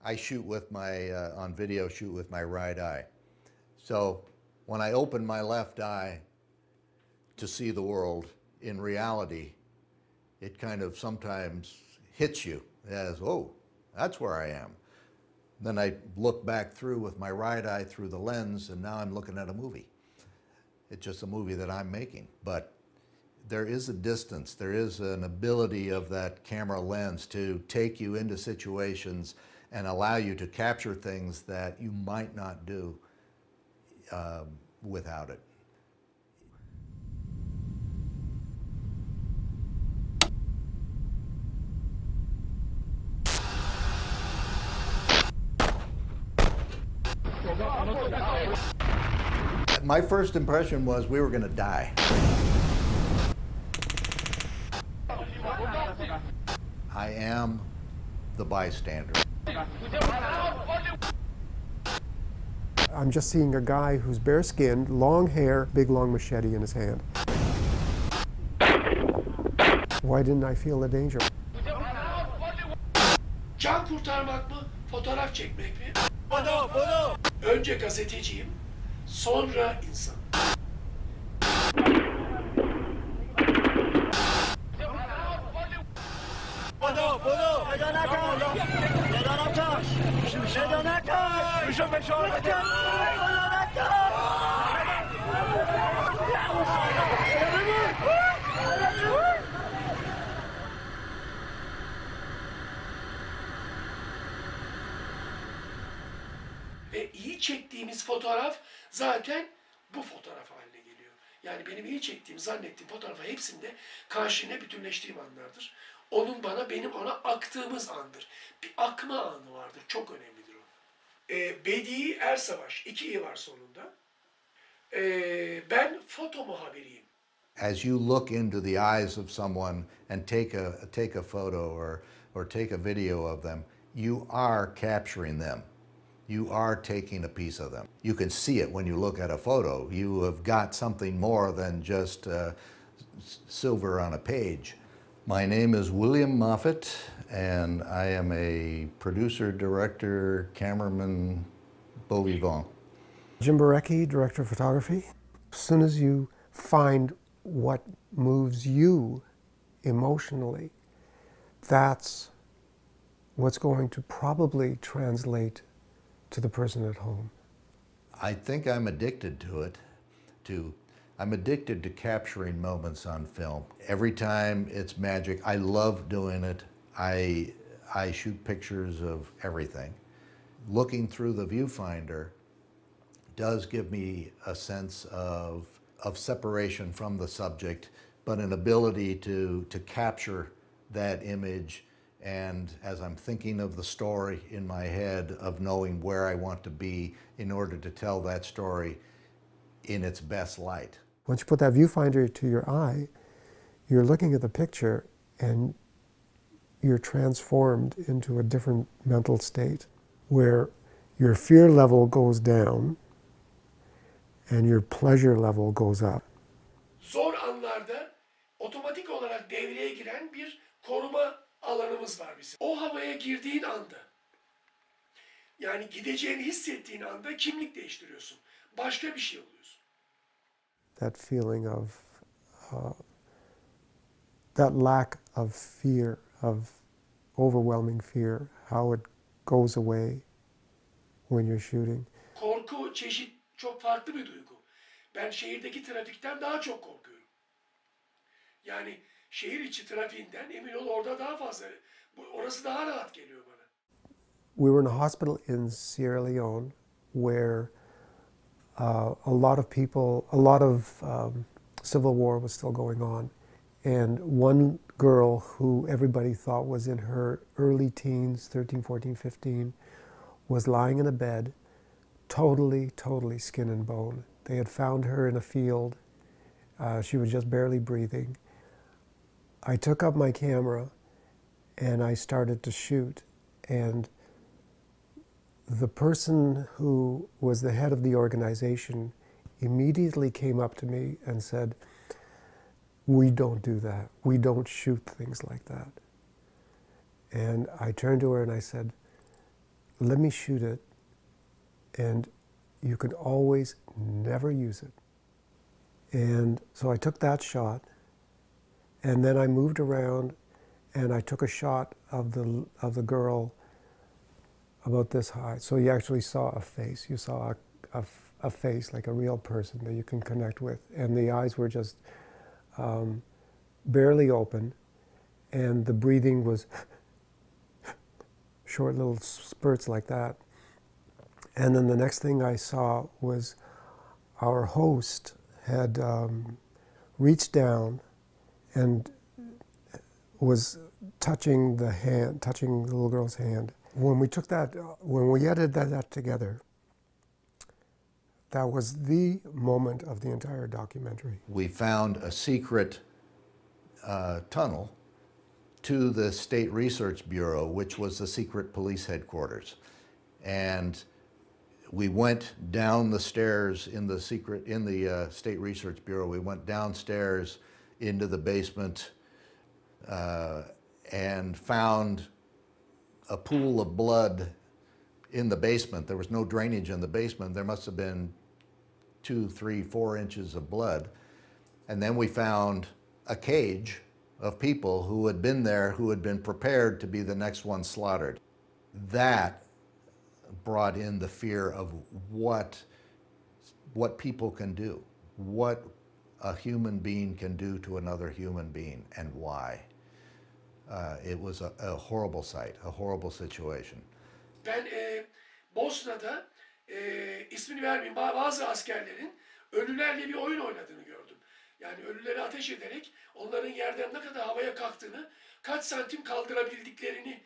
I shoot with my, on video, shoot with my right eye. So when I open my left eye to see the world in reality, it kind of sometimes hits you as, oh, that's where I am. Then I look back through with my right eye through the lens, and now I'm looking at a movie. It's just a movie that I'm making. But there is a distance, there is an ability of that camera lens to take you into situations and allow you to capture things that you might not do without it. My first impression was we were going to die. I am the bystander. I'm just seeing a guy who's bare-skinned, long hair, big long machete in his hand. Why didn't I feel the danger? Can kurtarmak mı, fotoğraf çekmek mi? Önce gazeteciyim, sonra insan. Ve iyi çektiğimiz fotoğraf zaten bu fotoğraf haline geliyor. Yani benim iyi çektiğim, zannettiğim fotoğrafın hepsinde karşıyla bütünleştiğim anlardır. Onun bana, benim ona aktığımız andır. Bir akma anı vardır. Çok önemlidir o. Bedi Ersavaş, 2 i var sonunda. Ben foto muhabiriyim. As you look into the eyes of someone and take a photo or take a video of them, you are capturing them. You are taking a piece of them. You can see it when you look at a photo. You have got something more than just silver on a page. My name is William Moffat, and I am a producer, director, cameraman, beau vivant. Jim Barecki, director of photography. As soon as you find what moves you emotionally, that's what's going to probably translate to the person at home. I think I'm addicted to it. I'm addicted to capturing moments on film. Every time it's magic. I love doing it. I shoot pictures of everything. Looking through the viewfinder does give me a sense of separation from the subject, but an ability to capture that image, and as I'm thinking of the story in my head, of knowing where I want to be in order to tell that story in its best light. Once you put that viewfinder to your eye, you're looking at the picture and you're transformed into a different mental state where your fear level goes down and your pleasure level goes up. Zor anlarda otomatik olarak devreye giren bir koruma alanımız var bizim. O havaya girdiğin anda, yani gideceğini hissettiğin anda kimlik değiştiriyorsun. Başka bir şey oluyorsun. That feeling of, that lack of fear, of overwhelming fear, how it goes away when you're shooting. Korku çeşit çok farklı bir duygu. Ben şehirdeki trafikten daha çok korkuyorum. Yani şehir içi trafiğinden emin ol orada daha fazla, orası daha rahat geliyor bana. We were in a hospital in Sierra Leone where a lot of people, a lot of civil war was still going on. And one girl who everybody thought was in her early teens, 13, 14, 15, was lying in a bed, totally skin and bone. They had found her in a field. She was just barely breathing. I took up my camera and I started to shoot. And the person who was the head of the organization immediately came up to me and said, "We don't do that. We don't shoot things like that." And I turned to her and I said, let me shoot it, and you could always never use it. And so I took that shot, and then I moved around and I took a shot of the girl about this high. So you actually saw a face. You saw a face, like a real person that you can connect with. And the eyes were just barely open, and the breathing was short little spurts like that. And then the next thing I saw was our host had reached down and was touching the little girl's hand. When we edited that together, that was the moment of the entire documentary. We found a secret tunnel to the State Research Bureau, which was the secret police headquarters. And we went down the stairs in the State Research Bureau. We went downstairs into the basement and found a pool of blood in the basement. There was no drainage in the basement. There must have been 2, 3, 4 inches of blood. And then we found a cage of people who had been there, who had been prepared to be the next one slaughtered. That brought in the fear of what people can do, what a human being can do to another human being, and why. It was a horrible sight, a horrible situation. Ben Bosna'da ismini vermeyeyim, bazı askerlerin ölülerle bir oyun oynadığını gördüm. Yani ölüleri ateş ederek onların yerden ne kadar havaya kalktığını, kaç santim kaldırabildiklerini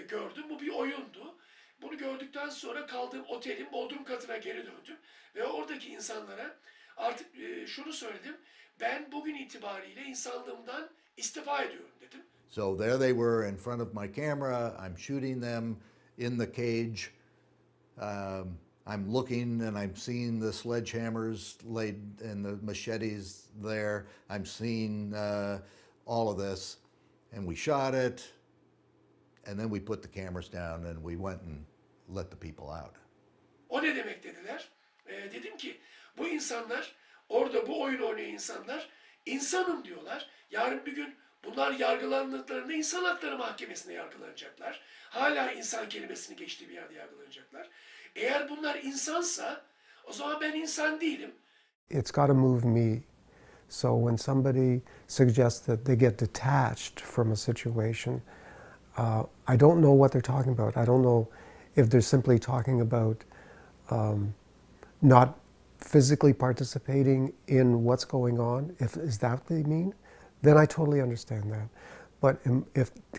gördüm. Bu bir oyundu. Bunu gördükten sonra kaldığım otelin bodrum katına geri döndüm ve oradaki insanlara artık şunu söyledim. Ben bugün itibariyle insanlığımdan istifa ediyorum dedim. So there they were in front of my camera. I'm shooting them in the cage. I'm looking and I'm seeing the sledgehammers laid and the machetes there. I'm seeing all of this, and we shot it, and then we put the cameras down and we went and let the people out. O ne demek dediler. Dedim ki bu insanlar, orada bu oyun oynayan insanlar insanım diyorlar. Yarın bir gün bunlar yargılandıklarında insan hakları mahkemesine yargılanacaklar. Hala insan kelimesini geçtiği bir yerde yargılanacaklar. Eğer bunlar insansa o zaman ben insan değilim. It's got to move me. So when somebody suggests that they get detached from a situation, I don't know what they're talking about. I don't know if they're simply talking about not physically participating in what's going on. Is that what they mean? Then I totally understand that. But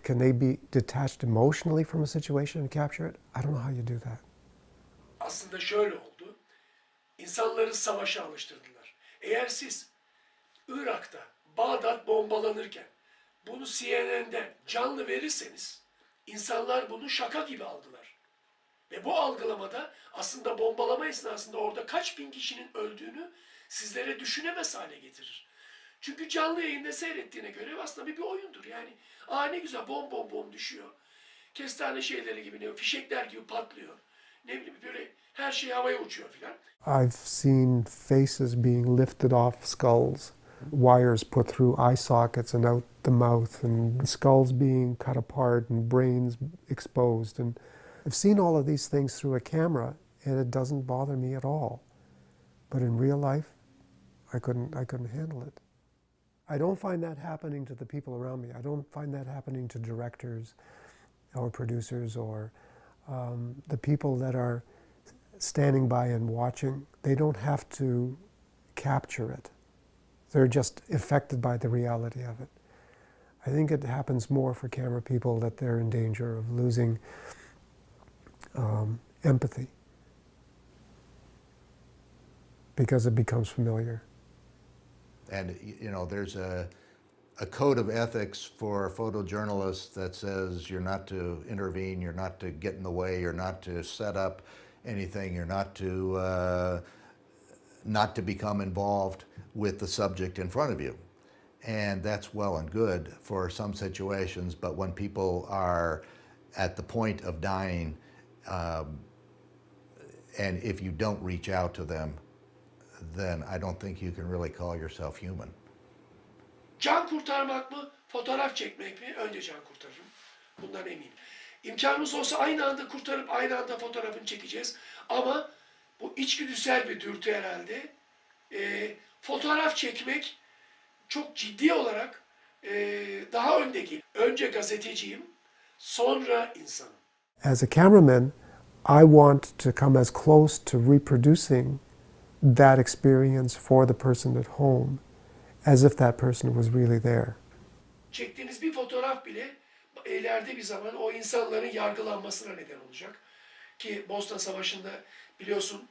can they be detached emotionally from a situation and capture it? I don't know how you do that. Aslında şöyle oldu. İnsanları savaşa alıştırdılar. Eğer siz Irak'ta Bağdat bombalanırken bunu CNN'den canlı verirseniz insanlar bunu şaka gibi algılar. Ve bu algılamada aslında bombalama esnasında orada kaç bin kişinin öldüğünü sizlere düşünemez hale getirir. Çünkü canlı yayında seyrettiğine göre aslında bir oyundur. Yani ne güzel bom bom bom düşüyor. Kestane şeyleri gibi, fişekler gibi patlıyor. Ne bileyim böyle her şey havaya uçuyor filan. I've seen faces being lifted off skulls, wires put through eye sockets and out the mouth, and skulls being cut apart and brains exposed. And I've seen all of these things through a camera, and it doesn't bother me at all. But in real life, I couldn't handle it. I don't find that happening to the people around me. I don't find that happening to directors or producers or the people that are standing by and watching. They don't have to capture it. They're just affected by the reality of it. I think it happens more for camera people that they're in danger of losing empathy because it becomes familiar. And you know, there's a code of ethics for photojournalists that says you're not to intervene, you're not to get in the way, you're not to set up anything, you're not to become involved with the subject in front of you. And that's well and good for some situations, but when people are at the point of dying, And if you don't reach out to them, then I don't think you can really call yourself human. Can kurtarmak mı, fotoğraf çekmek mi? Önce can kurtarırım. Bundan eminim. İmkanımız olsa aynı anda kurtarıp aynı anda fotoğrafını çekeceğiz. Ama bu içgüdüsel bir dürtü herhalde. Fotoğraf çekmek çok ciddi olarak daha önde geliyor. Önce gazeteciyim, sonra insanım. As a cameraman, I want to come as close to reproducing that experience for the person at home as if that person was really there. Çektiğiniz bir fotoğraf bile ileride bir zaman o insanların yargılanmasına neden olacak. Ki Bosna Savaşı'nda biliyorsun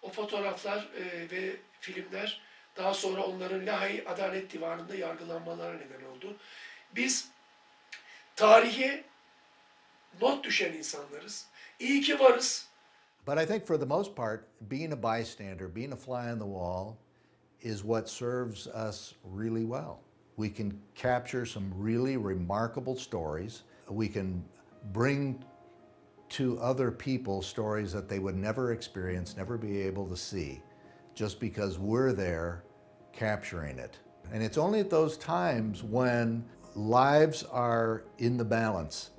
o fotoğraflar ve filmler daha sonra onların Lahey Adalet Divanı'nda yargılanmalarına neden oldu. Biz tarihe not düşen insanlarız. İyi ki varız. But I think for the most part, being a bystander, being a fly on the wall, is what serves us really well. We can capture some really remarkable stories. We can bring to other people stories that they would never experience, never be able to see, just because we're there capturing it. And it's only at those times when lives are in the balance,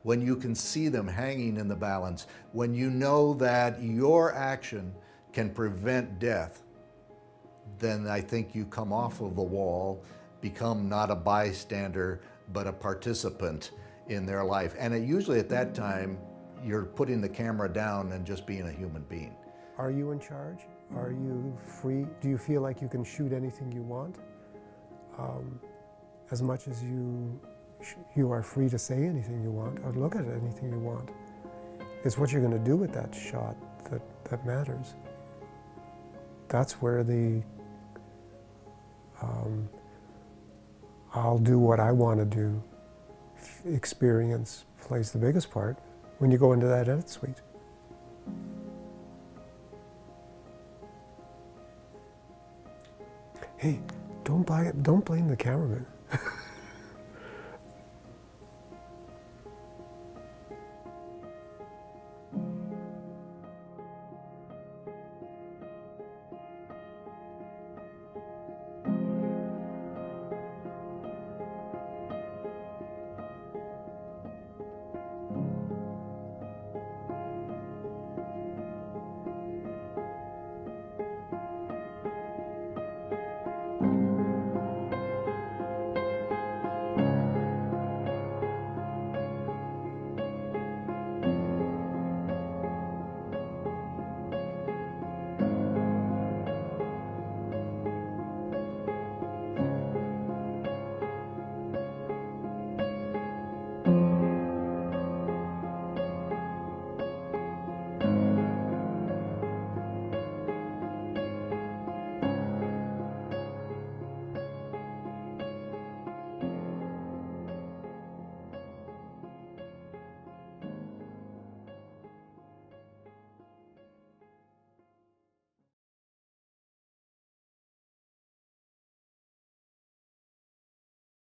when you can see them hanging in the balance, when you know that your action can prevent death, then I think you come off of the wall, become not a bystander, but a participant in their life. And usually at that time, you're putting the camera down and just being a human being. Are you in charge? Are you free? Do you feel like you can shoot anything you want? As much as you are free to say anything you want or look at anything you want. It's what you're going to do with that shot that matters. That's where the I'll do what I want to do experience plays the biggest part when you go into that edit suite. Hey, don't blame the cameraman.